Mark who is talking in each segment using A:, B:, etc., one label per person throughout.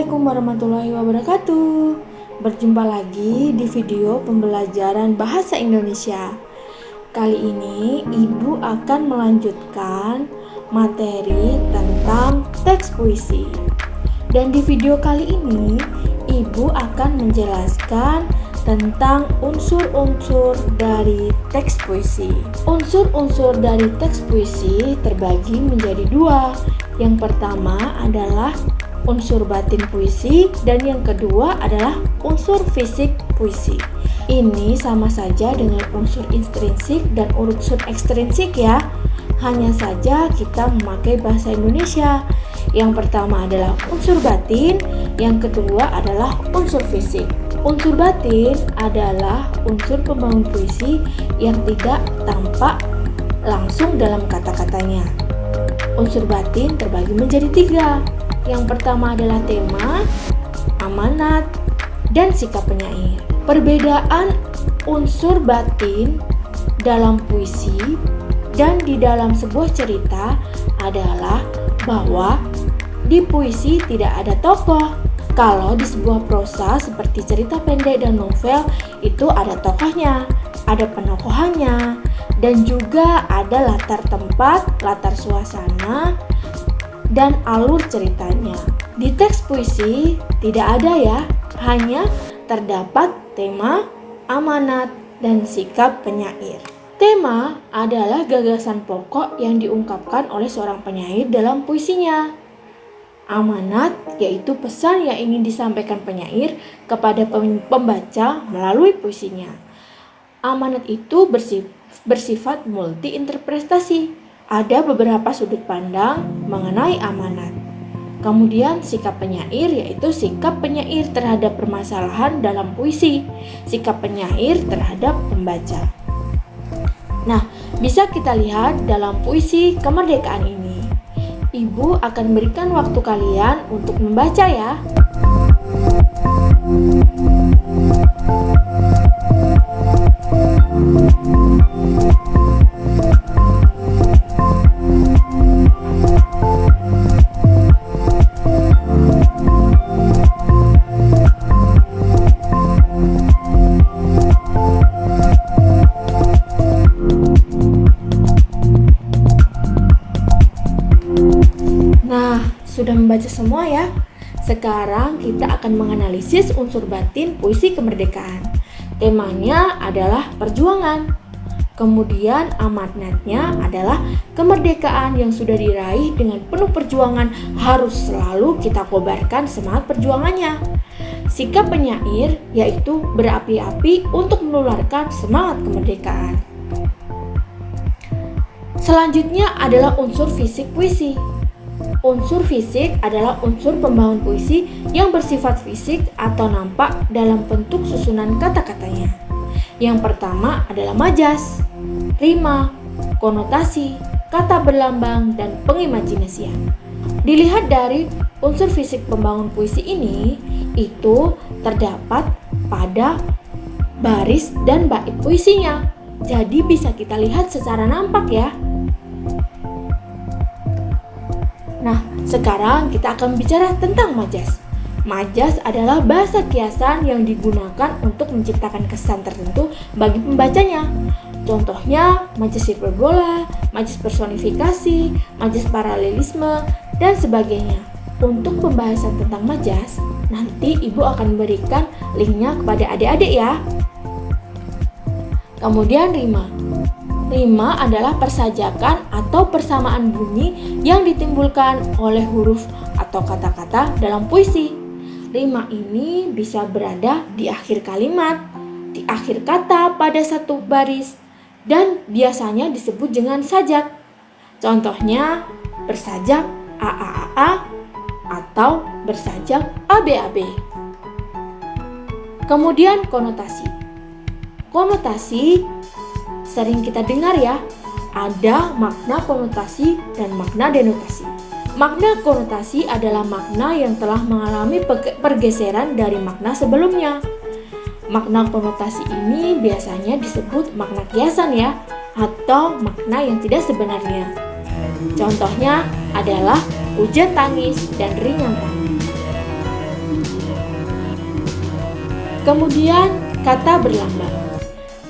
A: Assalamualaikum warahmatullahi wabarakatuh. Berjumpa lagi di video pembelajaran bahasa Indonesia. Kali ini Ibu akan melanjutkan materi tentang teks puisi. Dan di video kali ini Ibu akan menjelaskan tentang unsur-unsur dari teks puisi. Unsur-unsur dari teks puisi terbagi menjadi dua. Yang pertama adalah unsur batin puisi dan yang kedua adalah unsur fisik puisi. Ini sama saja dengan unsur intrinsik dan unsur ekstrinsik ya. Hanya saja kita memakai bahasa Indonesia. Yang pertama adalah unsur batin, yang kedua adalah unsur fisik. Unsur batin adalah unsur pembangun puisi yang tidak tampak langsung dalam kata-katanya. Unsur batin terbagi menjadi tiga. Yang pertama adalah tema, amanat, dan sikap penyair. Perbedaan unsur batin dalam puisi dan di dalam sebuah cerita adalah bahwa di puisi tidak ada tokoh. Kalau di sebuah prosa seperti cerita pendek dan novel itu ada tokohnya, ada penokohannya, dan juga ada latar tempat, latar suasana, dan alur ceritanya. Di teks puisi tidak ada ya, hanya terdapat tema, amanat, dan sikap penyair. Tema adalah gagasan pokok yang diungkapkan oleh seorang penyair dalam puisinya. Amanat yaitu pesan yang ingin disampaikan penyair kepada pembaca melalui puisinya. Amanat itu bersifat multi-interpretasi. Ada beberapa sudut pandang mengenai amanat. Kemudian sikap penyair yaitu sikap penyair terhadap permasalahan dalam puisi, sikap penyair terhadap pembaca. Nah, bisa kita lihat dalam puisi kemerdekaan ini. Ibu akan berikan waktu kalian untuk membaca ya. Sudah membaca semua ya? Sekarang kita akan menganalisis unsur batin puisi kemerdekaan. Temanya adalah perjuangan. Kemudian amanatnya adalah kemerdekaan yang sudah diraih dengan penuh perjuangan harus selalu kita kobarkan semangat perjuangannya. Sikap penyair yaitu berapi-api untuk menularkan semangat kemerdekaan. Selanjutnya adalah unsur fisik puisi. Unsur fisik adalah unsur pembangun puisi yang bersifat fisik atau nampak dalam bentuk susunan kata-katanya. Yang pertama adalah majas, rima, konotasi, kata berlambang, dan pengimajinasian. Dilihat dari unsur fisik pembangun puisi ini, itu terdapat pada baris dan bait puisinya. Jadi bisa kita lihat secara nampak ya. Nah, sekarang kita akan bicara tentang majas. Majas adalah bahasa kiasan yang digunakan untuk menciptakan kesan tertentu bagi pembacanya. Contohnya, majas hiperbola, majas personifikasi, majas paralelisme, dan sebagainya. Untuk pembahasan tentang majas, nanti Ibu akan memberikan linknya kepada adik-adik ya. Kemudian rima. Rima adalah persajakan atau persamaan bunyi yang ditimbulkan oleh huruf atau kata-kata dalam puisi. Rima ini bisa berada di akhir kalimat, di akhir kata pada satu baris, dan biasanya disebut dengan sajak. Contohnya, bersajak AAAA atau bersajak ABAB. Kemudian konotasi. Konotasi sering kita dengar ya, ada makna konotasi dan makna denotasi. Makna konotasi adalah makna yang telah mengalami pergeseran dari makna sebelumnya. Makna konotasi ini biasanya disebut makna kiasan ya, atau makna yang tidak sebenarnya. Contohnya adalah hujan tangis dan ringan tangis. Kemudian kata berlambang.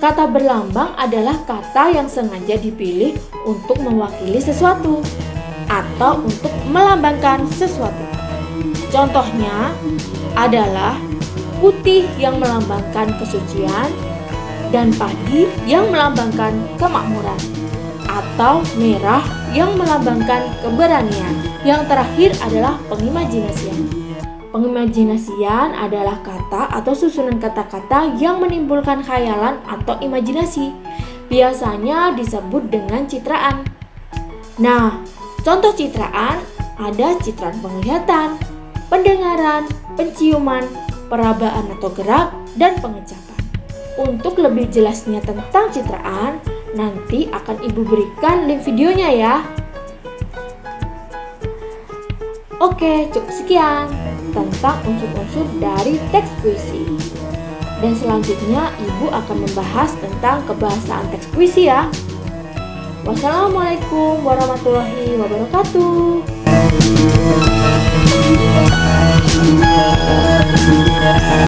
A: Kata berlambang adalah kata yang sengaja dipilih untuk mewakili sesuatu atau untuk melambangkan sesuatu. Contohnya adalah putih yang melambangkan kesucian dan padi yang melambangkan kemakmuran, atau merah yang melambangkan keberanian. Yang terakhir adalah pengimajinasian. Pengimajinasian adalah kata atau susunan kata-kata yang menimbulkan khayalan atau imajinasi. Biasanya disebut dengan citraan. Nah, contoh citraan ada citraan penglihatan, pendengaran, penciuman, perabaan atau gerak, dan pengecapan. Untuk lebih jelasnya tentang citraan, nanti akan Ibu berikan link videonya ya. Oke, cukup sekian tentang unsur-unsur dari teks puisi. Dan selanjutnya Ibu akan membahas tentang kebahasaan teks puisi ya. Wassalamualaikum warahmatullahi wabarakatuh.